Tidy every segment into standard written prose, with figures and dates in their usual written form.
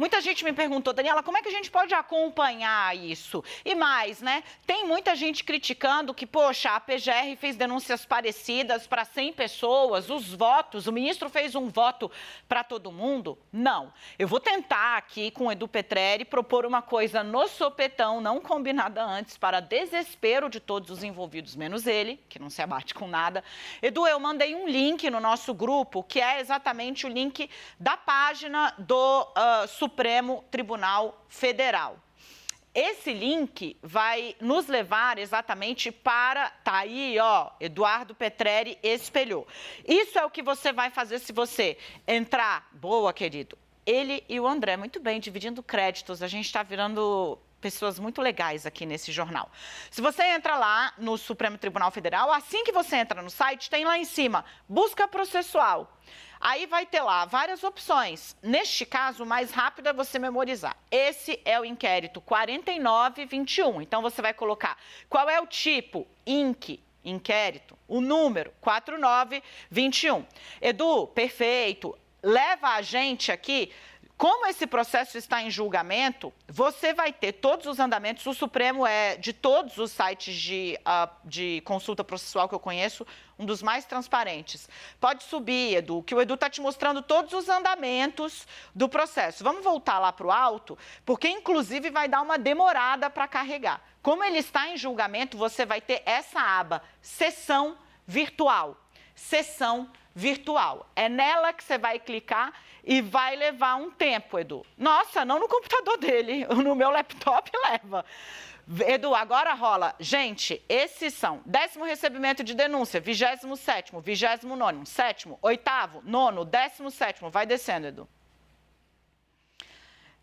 Muita gente me perguntou, Daniela, como é que a gente pode acompanhar isso? E mais, né? Tem muita gente criticando que, poxa, a PGR fez denúncias parecidas para 100 pessoas, os votos, o ministro fez um voto para todo mundo? Não. Eu vou tentar aqui com o Edu Petrelli propor uma coisa no sopetão, não combinada antes, para desespero de todos os envolvidos, menos ele, que não se abate com nada. Edu, eu mandei um link no nosso grupo, que é exatamente o link da página do Supremo Tribunal Federal. Esse link vai nos levar exatamente para... Tá aí, ó, Eduardo Petrelli espelhou. Isso é o que você vai fazer se você entrar... Boa, querido. Ele e o André, muito bem, dividindo créditos. A gente está virando pessoas muito legais aqui nesse jornal. Se você entra lá no Supremo Tribunal Federal, assim que você entra no site, tem lá em cima, busca processual. Aí vai ter lá várias opções. Neste caso, o mais rápido é você memorizar. Esse é o inquérito 4921. Então, você vai colocar qual é o tipo, inquérito, o número 4921. Edu, perfeito. Leva a gente aqui... Como esse processo está em julgamento, você vai ter todos os andamentos. O Supremo é, de todos os sites de consulta processual que eu conheço, um dos mais transparentes. Pode subir, Edu, que o Edu está te mostrando todos os andamentos do processo. Vamos voltar lá para o alto, porque, inclusive, vai dar uma demorada para carregar. Como ele está em julgamento, você vai ter essa aba, sessão virtual. Sessão virtual. É nela que você vai clicar e vai levar um tempo, Edu. Nossa, não no computador dele, no meu laptop leva. Edu, agora rola. Gente, esses são 10º recebimento de denúncia, 27º, 29º, 7º, 8º, 9º, 17º. Vai descendo, Edu.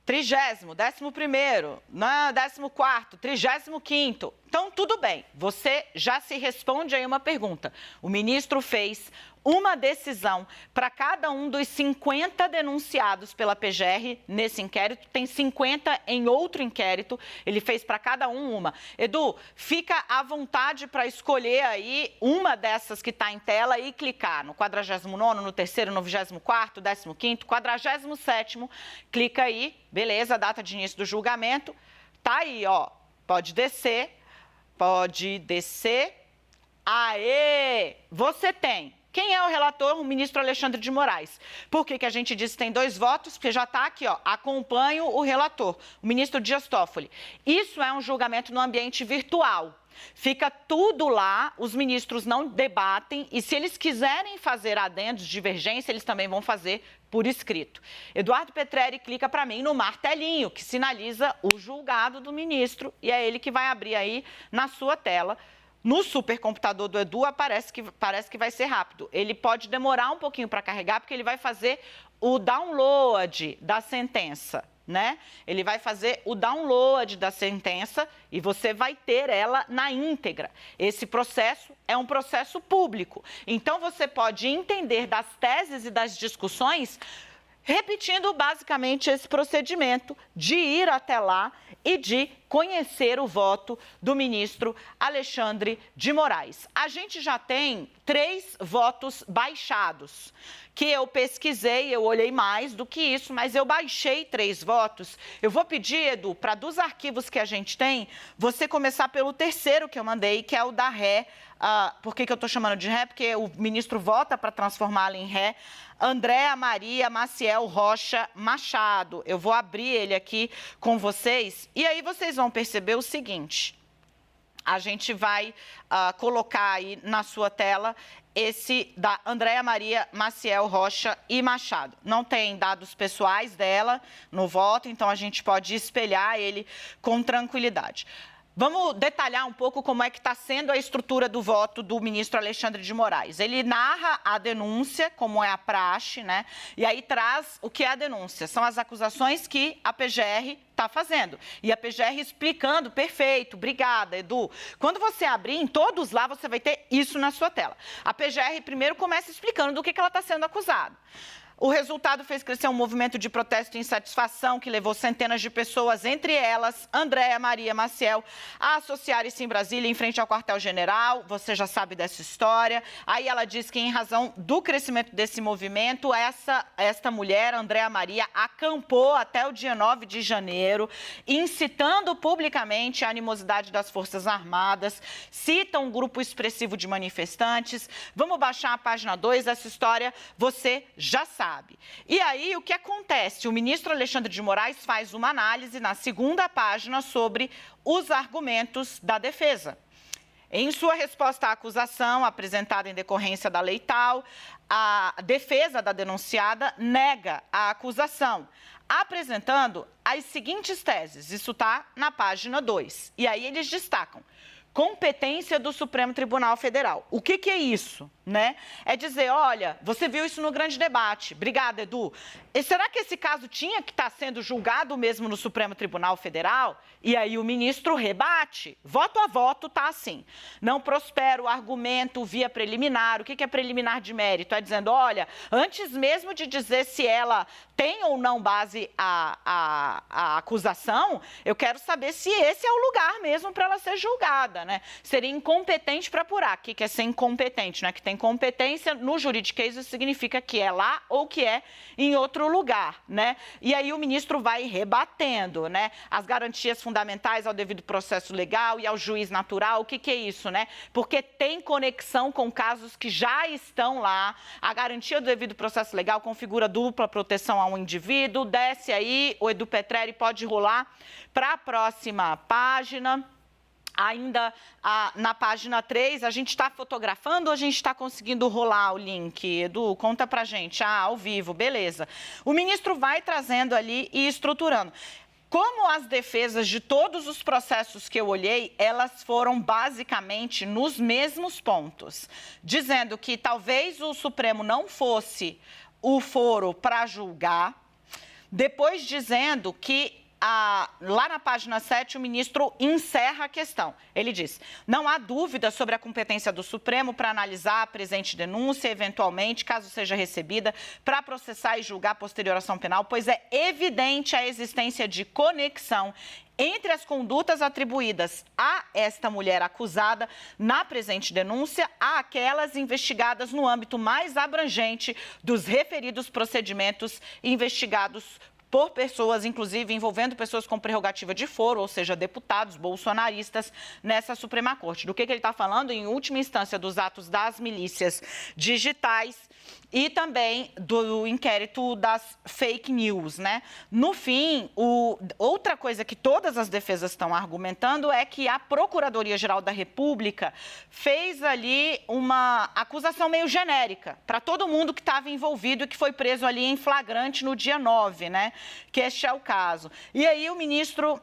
30º, 11º, 14º, 35º. Então, tudo bem, você já se responde aí uma pergunta. O ministro fez uma decisão para cada um dos 50 denunciados pela PGR nesse inquérito. Tem 50 em outro inquérito, ele fez para cada um uma. Edu, fica à vontade para escolher aí uma dessas que está em tela e clicar no 49º, no 3º, no 24º, 15º, 47º. Clica aí, beleza, data de início do julgamento. Tá aí, ó, pode descer. Pode descer. Aê! Você tem. Quem é o relator? O ministro Alexandre de Moraes. Por que a gente disse que tem 2 votos? Porque já está aqui, ó, acompanho o relator, o ministro Dias Toffoli. Isso é um julgamento no ambiente virtual. Fica tudo lá, os ministros não debatem e se eles quiserem fazer adendos, divergência, eles também vão fazer por escrito. Eduardo Petrelli clica para mim no martelinho, que sinaliza o julgado do ministro e é ele que vai abrir aí na sua tela. No supercomputador do Edu parece que vai ser rápido. Ele pode demorar um pouquinho para carregar, porque ele vai fazer o download da sentença, né? Ele vai fazer o download da sentença e você vai ter ela na íntegra. Esse processo é um processo público. Então, você pode entender das teses e das discussões repetindo basicamente esse procedimento de ir até lá e de conhecer o voto do ministro Alexandre de Moraes. A gente já tem 3 votos baixados, que eu pesquisei, eu olhei mais do que isso, mas eu baixei 3 votos. Eu vou pedir, Edu, para dos arquivos que a gente tem, você começar pelo 3º que eu mandei, que é o da ré. Por que eu estou chamando de ré? Porque o ministro vota para transformá-la em ré. Andréa Maria Maciel Rocha Machado. Eu vou abrir ele aqui com vocês e aí vocês vão perceber o seguinte. A gente vai colocar aí na sua tela esse da Andréa Maria Maciel Rocha e Machado. Não tem dados pessoais dela no voto, então a gente pode espelhar ele com tranquilidade. Vamos detalhar um pouco como é que está sendo a estrutura do voto do ministro Alexandre de Moraes. Ele narra a denúncia, como é a praxe, né? E aí traz o que é a denúncia. São as acusações que a PGR está fazendo. E a PGR explicando, perfeito, obrigada, Edu. Quando você abrir, em todos lá, você vai ter isso na sua tela. A PGR primeiro começa explicando do que ela está sendo acusada. O resultado fez crescer um movimento de protesto e insatisfação que levou centenas de pessoas, entre elas Andréa Maria Maciel, a associarem-se em Brasília em frente ao quartel-general. Você já sabe dessa história. Aí ela diz que, em razão do crescimento desse movimento, esta mulher, Andréa Maria, acampou até o dia 9 de janeiro, incitando publicamente a animosidade das Forças Armadas, cita um grupo expressivo de manifestantes. Vamos baixar a página 2, essa história você já sabe. E aí, o que acontece? O ministro Alexandre de Moraes faz uma análise na segunda página sobre os argumentos da defesa. Em sua resposta à acusação apresentada em decorrência da lei tal, a defesa da denunciada nega a acusação, apresentando as seguintes teses. Isso está na página 2. E aí eles destacam: competência do Supremo Tribunal Federal. O que é isso, né? É dizer, olha, você viu isso no grande debate. Obrigada, Edu. E será que esse caso tinha que estar sendo julgado mesmo no Supremo Tribunal Federal? E aí o ministro rebate. Voto a voto está assim. Não prospera o argumento via preliminar. O que é preliminar de mérito? É dizendo, olha, antes mesmo de dizer se ela tem ou não base a acusação, eu quero saber se esse é o lugar mesmo para ela ser julgada, né? Seria incompetente para apurar. O que é ser incompetente, né? Que tem competência no juridiquês, isso significa que é lá ou que é em outro lugar, né? E aí o ministro vai rebatendo, né? As garantias fundamentais ao devido processo legal e ao juiz natural. O que é isso, né? Porque tem conexão com casos que já estão lá. A garantia do devido processo legal configura dupla proteção a um indivíduo. Desce aí, o Edu Petrelli, pode rolar para a próxima página. Ainda na página 3, a gente está fotografando ou a gente está conseguindo rolar o link? Edu, conta pra gente. Ao vivo, beleza. O ministro vai trazendo ali e estruturando. Como as defesas de todos os processos que eu olhei, elas foram basicamente nos mesmos pontos, dizendo que talvez o Supremo não fosse o foro para julgar, depois dizendo que lá na página 7, o ministro encerra a questão. Ele diz, não há dúvida sobre a competência do Supremo para analisar a presente denúncia, eventualmente, caso seja recebida, para processar e julgar a posterior ação penal, pois é evidente a existência de conexão entre as condutas atribuídas a esta mulher acusada na presente denúncia àquelas investigadas no âmbito mais abrangente dos referidos procedimentos investigados por pessoas, inclusive envolvendo pessoas com prerrogativa de foro, ou seja, deputados bolsonaristas, nessa Suprema Corte. Do que ele está falando? Em última instância, dos atos das milícias digitais e também do inquérito das fake news, né? No fim, outra coisa que todas as defesas estão argumentando é que a Procuradoria-Geral da República fez ali uma acusação meio genérica para todo mundo que estava envolvido e que foi preso ali em flagrante no dia 9, né? Que este é o caso. E aí o ministro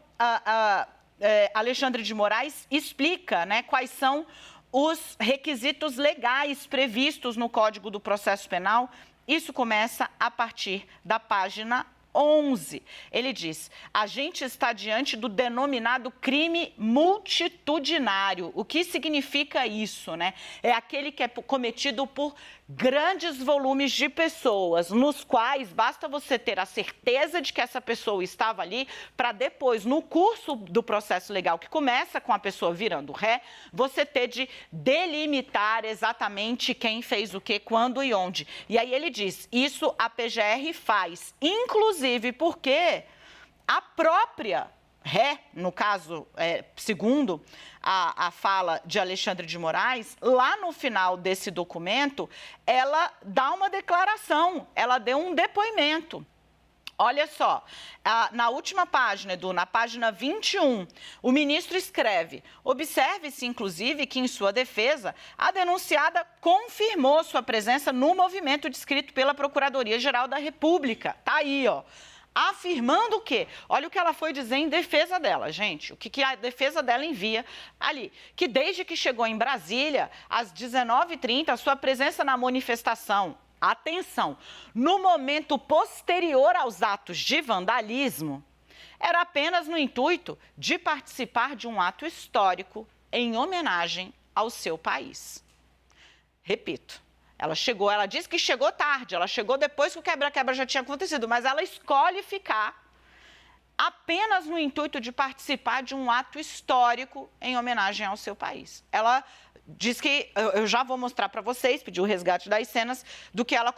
Alexandre de Moraes explica, né, quais são os requisitos legais previstos no Código do Processo Penal. Isso começa a partir da página 11. Ele diz, a gente está diante do denominado crime multitudinário. O que significa isso, né? É aquele que é cometido por grandes volumes de pessoas, nos quais basta você ter a certeza de que essa pessoa estava ali para depois, no curso do processo legal, que começa com a pessoa virando ré, você ter de delimitar exatamente quem fez o que, quando e onde. E aí ele diz, isso a PGR faz, inclusive porque a própria ré, no caso, segundo a fala de Alexandre de Moraes, lá no final desse documento, ela dá uma declaração, ela deu um depoimento. Olha só, na última página, Edu, na página 21, o ministro escreve, observe-se, inclusive, que em sua defesa, a denunciada confirmou sua presença no movimento descrito pela Procuradoria-Geral da República. Tá aí, ó. Afirmando o quê? Olha o que ela foi dizer em defesa dela, gente. O que a defesa dela envia ali. Que desde que chegou em Brasília, às 19h30, a sua presença na manifestação, atenção, no momento posterior aos atos de vandalismo, era apenas no intuito de participar de um ato histórico em homenagem ao seu país. Repito. Ela disse que chegou tarde, ela chegou depois que o quebra-quebra já tinha acontecido, mas ela escolhe ficar apenas no intuito de participar de um ato histórico em homenagem ao seu país. Ela diz que, eu já vou mostrar para vocês, pediu o resgate das cenas, do que ela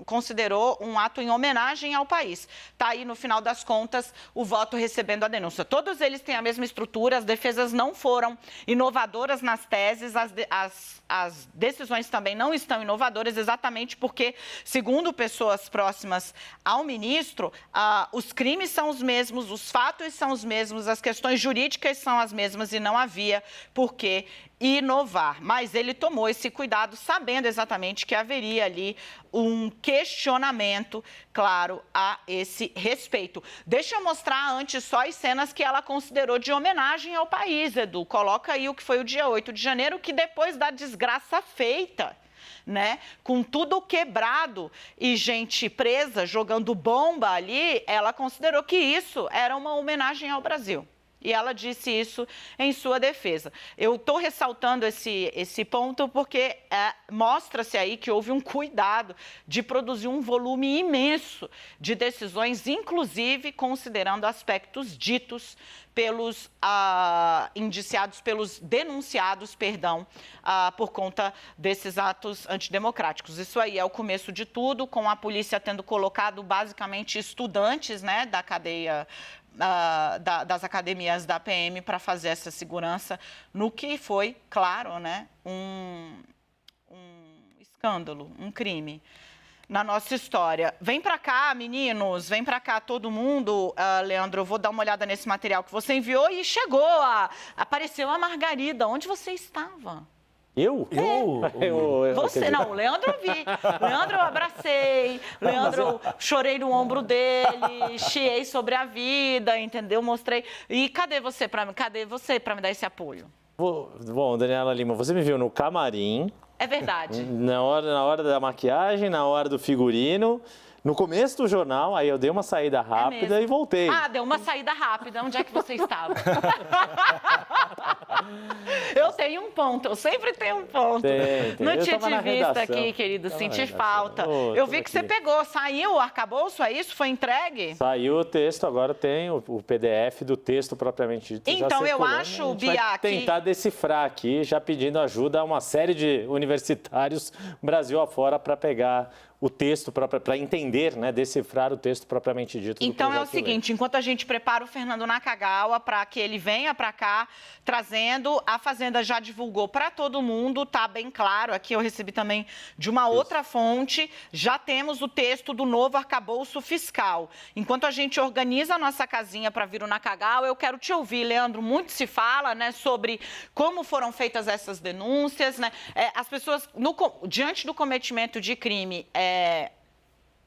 considerou um ato em homenagem ao país. Está aí, no final das contas, o voto recebendo a denúncia. Todos eles têm a mesma estrutura, as defesas não foram inovadoras nas teses, as decisões também não estão inovadoras, exatamente porque, segundo pessoas próximas ao ministro, os crimes são os mesmos, os fatos são os mesmos, as questões jurídicas são as mesmas e não havia por que inovar. Mas ele tomou esse cuidado sabendo exatamente que haveria ali um questionamento, claro, a esse respeito. Deixa eu mostrar antes só as cenas que ela considerou de homenagem ao país, Edu. Coloca aí o que foi o dia 8 de janeiro, que depois da desgraça feita, né, com tudo quebrado e gente presa jogando bomba ali, ela considerou que isso era uma homenagem ao Brasil. E ela disse isso em sua defesa. Eu estou ressaltando esse ponto porque mostra-se aí que houve um cuidado de produzir um volume imenso de decisões, inclusive considerando aspectos ditos pelos denunciados, por conta desses atos antidemocráticos. Isso aí é o começo de tudo, com a polícia tendo colocado basicamente estudantes, né, da cadeia das academias da PM para fazer essa segurança, no que foi, claro, né, um escândalo, um crime na nossa história. Vem para cá, meninos, vem para cá todo mundo. Leandro, eu vou dar uma olhada nesse material que você enviou e chegou, apareceu a Margarida. Onde você estava? Eu? Você não, o Leandro eu vi. Leandro eu abracei, Leandro chorei no ombro dele, chiei sobre a vida, entendeu? Mostrei. E cadê você para me dar esse apoio? Bom, Daniela Lima, você me viu no camarim. É verdade. Na hora da maquiagem, na hora do figurino. No começo do jornal, aí eu dei uma saída rápida e voltei. Deu uma saída rápida. Onde é que você estava? Eu tenho um ponto, eu sempre tenho um ponto. Tem. Não tinha te visto aqui, querido, senti falta. Eu vi que você pegou, saiu o arcabouço, é isso? Foi entregue? Saiu o texto, agora tem o PDF do texto propriamente dito. Então, eu acho, Bia, vai tentar decifrar aqui, já pedindo ajuda a uma série de universitários Brasil afora para pegar o texto, para entender, né, decifrar o texto propriamente dito. Então é o seguinte, enquanto a gente prepara o Fernando Nakagawa para que ele venha para cá, trazendo, a Fazenda já divulgou para todo mundo, tá bem claro, aqui eu recebi também de uma outra fonte, já temos o texto do novo arcabouço fiscal. Enquanto a gente organiza a nossa casinha para vir o Nakagawa, eu quero te ouvir, Leandro, muito se fala, né, sobre como foram feitas essas denúncias, né, as pessoas, diante do cometimento de crime,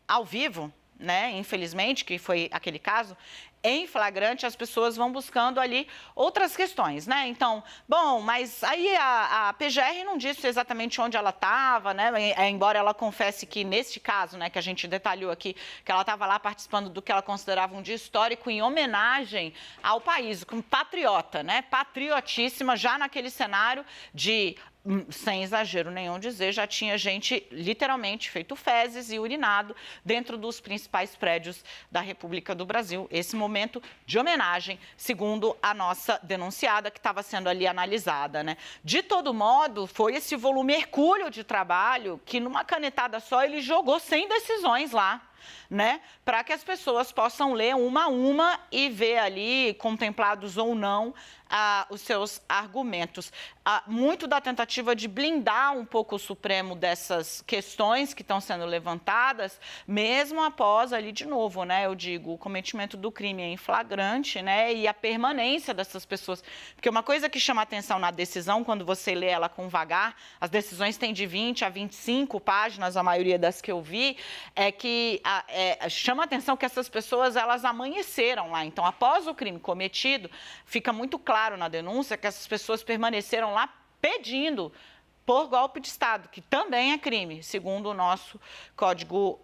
ao vivo, né, infelizmente, que foi aquele caso, em flagrante, as pessoas vão buscando ali outras questões, né? Então, bom, mas aí a PGR não disse exatamente onde ela estava, né? Embora ela confesse que, neste caso, né, que a gente detalhou aqui, que ela estava lá participando do que ela considerava um dia histórico em homenagem ao país, como patriota, né? Patriotíssima, já naquele cenário de, sem exagero nenhum dizer, já tinha gente literalmente feito fezes e urinado dentro dos principais prédios da República do Brasil. Esse momento de homenagem, segundo a nossa denunciada, que estava sendo ali analisada, né? De todo modo, foi esse volume hercúleo de trabalho que, numa canetada só, ele jogou 100 decisões lá, né, para que as pessoas possam ler uma a uma e ver ali, contemplados ou não, os seus argumentos. Muito da tentativa de blindar um pouco o Supremo dessas questões que estão sendo levantadas, mesmo após ali, de novo, né, eu digo, o cometimento do crime em flagrante, né, e a permanência dessas pessoas. Porque uma coisa que chama atenção na decisão, quando você lê ela com vagar, as decisões têm de 20 a 25 páginas, a maioria das que eu vi, é que chama a atenção que essas pessoas, elas amanheceram lá. Então, após o crime cometido, fica muito claro na denúncia que essas pessoas permaneceram lá pedindo por golpe de Estado, que também é crime, segundo o nosso Código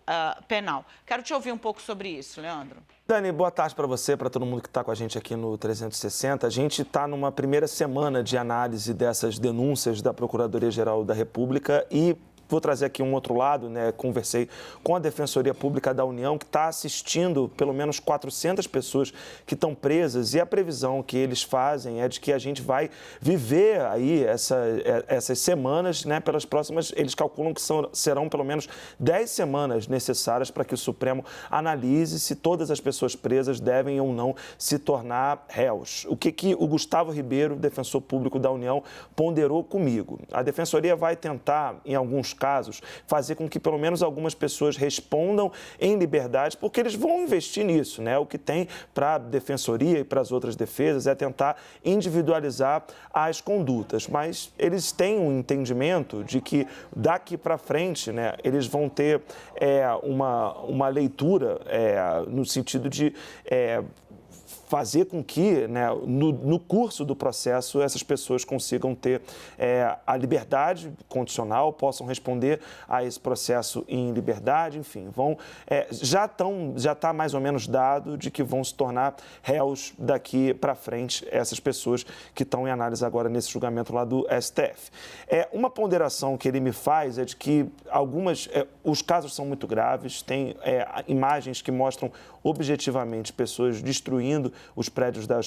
Penal. Quero te ouvir um pouco sobre isso, Leandro. Dani, boa tarde para você, para todo mundo que está com a gente aqui no 360. A gente está numa primeira semana de análise dessas denúncias da Procuradoria-Geral da República e vou trazer aqui um outro lado, né? Conversei com a Defensoria Pública da União, que está assistindo pelo menos 400 pessoas que estão presas, e a previsão que eles fazem é de que a gente vai viver aí essas semanas, né? Pelas próximas, eles calculam que serão pelo menos 10 semanas necessárias para que o Supremo analise se todas as pessoas presas devem ou não se tornar réus. O que o Gustavo Ribeiro, defensor público da União, ponderou comigo? A Defensoria vai tentar, em alguns casos, fazer com que pelo menos algumas pessoas respondam em liberdade, porque eles vão investir nisso, né? O que tem para a Defensoria e para as outras defesas é tentar individualizar as condutas, mas eles têm um entendimento de que daqui para frente, né, eles vão ter uma leitura no sentido de fazer com que, né, no curso do processo, essas pessoas consigam ter a liberdade condicional, possam responder a esse processo em liberdade, enfim, já está mais ou menos dado de que vão se tornar réus daqui para frente essas pessoas que estão em análise agora nesse julgamento lá do STF. Uma ponderação que ele me faz é de que os casos são muito graves, tem imagens que mostram objetivamente pessoas destruindo os prédios da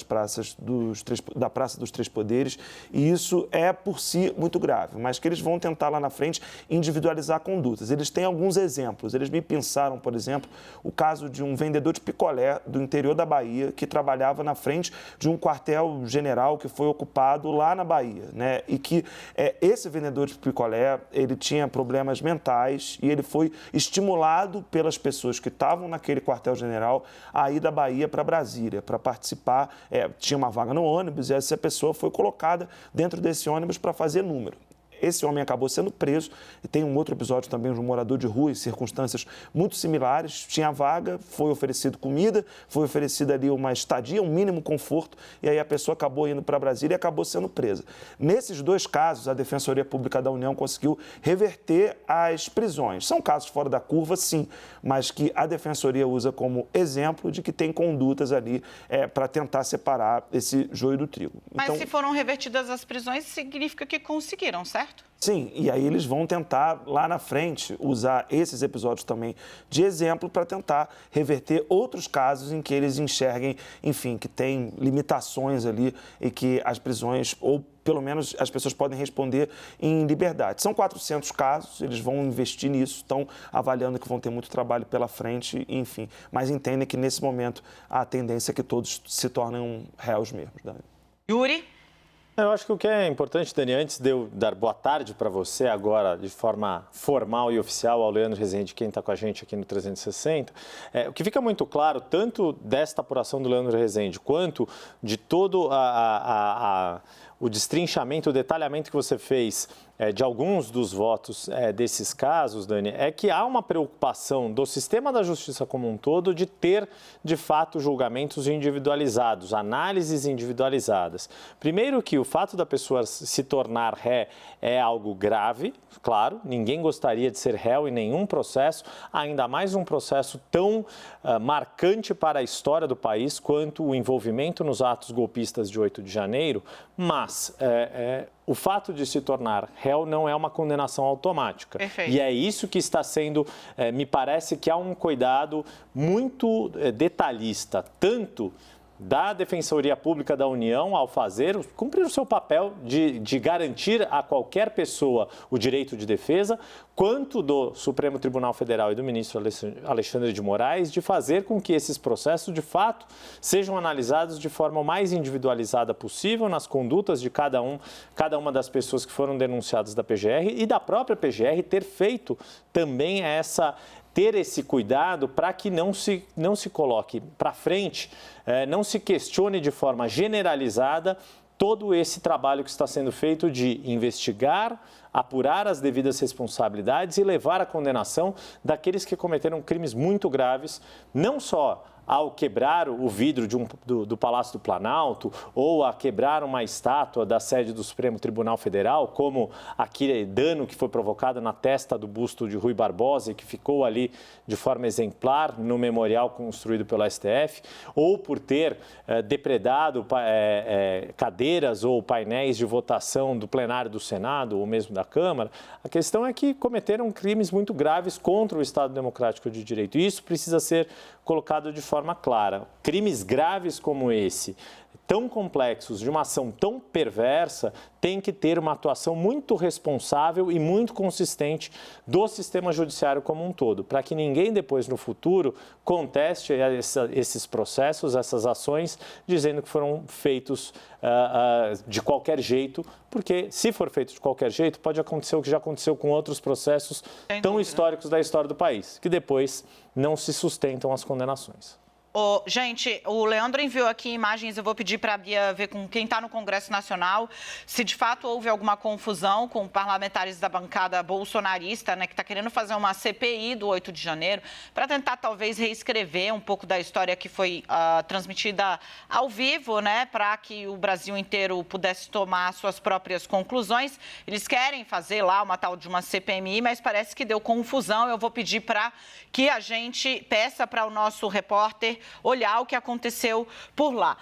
Praça dos Três Poderes, e isso é por si muito grave, mas que eles vão tentar lá na frente individualizar condutas. Eles têm alguns exemplos, eles me pensaram, por exemplo, o caso de um vendedor de picolé do interior da Bahia que trabalhava na frente de um quartel-general que foi ocupado lá na Bahia, né? E que esse vendedor de picolé, ele tinha problemas mentais e ele foi estimulado pelas pessoas que estavam naquele quartel-general a ir da Bahia para Brasília, para participar, tinha uma vaga no ônibus e essa pessoa foi colocada dentro desse ônibus para fazer número. Esse homem acabou sendo preso, e tem um outro episódio também de um morador de rua em circunstâncias muito similares, tinha vaga, foi oferecido comida, foi oferecida ali uma estadia, um mínimo conforto, e aí a pessoa acabou indo para Brasília e acabou sendo presa. Nesses dois casos, a Defensoria Pública da União conseguiu reverter as prisões. São casos fora da curva, sim, mas que a Defensoria usa como exemplo de que tem condutas ali para tentar separar esse joio do trigo. Mas se foram revertidas as prisões, significa que conseguiram, certo? Sim, e aí eles vão tentar, lá na frente, usar esses episódios também de exemplo para tentar reverter outros casos em que eles enxerguem, enfim, que tem limitações ali e que as prisões, ou pelo menos as pessoas podem responder em liberdade. São 400 casos, eles vão investir nisso, estão avaliando que vão ter muito trabalho pela frente, enfim, mas entendem que nesse momento a tendência é que todos se tornem réus mesmo. Dani. Yuri? Eu acho que o que é importante, Dani, antes de eu dar boa tarde para você agora, de forma formal e oficial, ao Leandro Rezende, quem está com a gente aqui no 360, o que fica muito claro, tanto desta apuração do Leandro Rezende, quanto de todo o destrinchamento, o detalhamento que você fez de alguns dos votos desses casos, Dani, é que há uma preocupação do sistema da justiça como um todo de ter, de fato, julgamentos individualizados, análises individualizadas. Primeiro que o fato da pessoa se tornar ré é algo grave, claro, ninguém gostaria de ser réu em nenhum processo, ainda mais um processo tão marcante para a história do país quanto o envolvimento nos atos golpistas de 8 de janeiro, mas o fato de se tornar réu não é uma condenação automática. Perfeito. E é isso que está sendo, me parece que há um cuidado muito detalhista, tanto da Defensoria Pública da União ao cumprir o seu papel de garantir a qualquer pessoa o direito de defesa, quanto do Supremo Tribunal Federal e do ministro Alexandre de Moraes de fazer com que esses processos, de fato, sejam analisados de forma o mais individualizada possível nas condutas de cada uma das pessoas que foram denunciadas da PGR e da própria PGR ter feito também ter esse cuidado para que não se coloque para frente, não se questione de forma generalizada todo esse trabalho que está sendo feito de investigar, apurar as devidas responsabilidades e levar à condenação daqueles que cometeram crimes muito graves, não só ao quebrar o vidro do Palácio do Planalto ou a quebrar uma estátua da sede do Supremo Tribunal Federal, como aquele dano que foi provocado na testa do busto de Rui Barbosa e que ficou ali de forma exemplar no memorial construído pelo STF, ou por ter depredado cadeiras ou painéis de votação do plenário do Senado ou mesmo da Câmara. A questão é que cometeram crimes muito graves contra o Estado Democrático de Direito. E isso precisa ser colocado de forma clara. Crimes graves como esse, tão complexos, de uma ação tão perversa, tem que ter uma atuação muito responsável e muito consistente do sistema judiciário como um todo, para que ninguém depois no futuro conteste esses processos, essas ações, dizendo que foram feitos de qualquer jeito, porque se for feito de qualquer jeito, pode acontecer o que já aconteceu com outros processos tão históricos da história do país, que depois não se sustentam as condenações. Gente, o Leandro enviou aqui imagens, eu vou pedir para a Bia ver com quem está no Congresso Nacional, se de fato houve alguma confusão com parlamentares da bancada bolsonarista, né, que está querendo fazer uma CPI do 8 de janeiro, para tentar talvez reescrever um pouco da história que foi transmitida ao vivo, né, para que o Brasil inteiro pudesse tomar suas próprias conclusões. Eles querem fazer lá uma tal de uma CPMI, mas parece que deu confusão. Eu vou pedir para que a gente peça para o nosso repórter olhar o que aconteceu por lá.